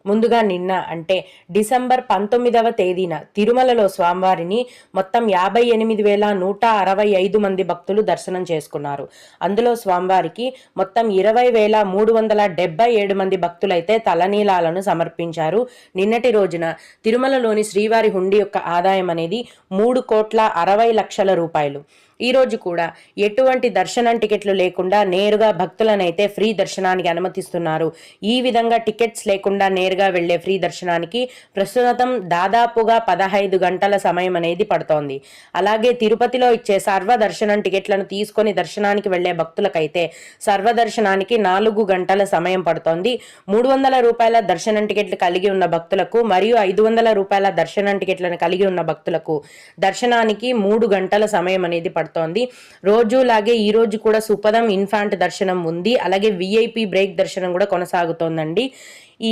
ముందుగా నిన్న అంటే డిసెంబర్ 19వ తేదీన తిరుమలలో స్వామివారిని మొత్తం 58,165 మంది భక్తులు దర్శనం చేసుకున్నారు. అందులో స్వామివారికి మొత్తం 20,377 మంది భక్తులైతే తలనీలాలను సమర్పించారు. నిన్నటి రోజున తిరుమలలోని శ్రీవారి హుండీ యొక్క ఆదాయం అనేది 3,60,00,000 రూపాయలు. ఈ రోజు కూడా ఎటువంటి దర్శనం టికెట్లు లేకుండా నేరుగా భక్తులనైతే ఫ్రీ దర్శనానికి అనుమతిస్తున్నారు. ఈ విధంగా టికెట్స్ లేకుండా నేరుగా వెళ్లే ఫ్రీ దర్శనానికి ప్రస్తుతం దాదాపుగా 15 గంటల సమయం అనేది పడుతోంది. అలాగే తిరుపతిలో ఇచ్చే సర్వ దర్శనం టికెట్లను తీసుకొని దర్శనానికి వెళ్లే భక్తులకైతే సర్వదర్శనానికి 4 గంటల సమయం పడుతోంది. 300 రూపాయల దర్శనం టికెట్లు కలిగి ఉన్న భక్తులకు మరియు 500 రూపాయల దర్శనం టికెట్లను కలిగి ఉన్న భక్తులకు దర్శనానికి 3 గంటల సమయం అనేది పడుతోంది. రోజులాగే ఈ రోజు కూడా సుపదం ఇన్ఫాంట్ దర్శనం ఉంది. అలాగే విఐపి బ్రేక్ దర్శనం కూడా కొనసాగుతోందండి. ఈ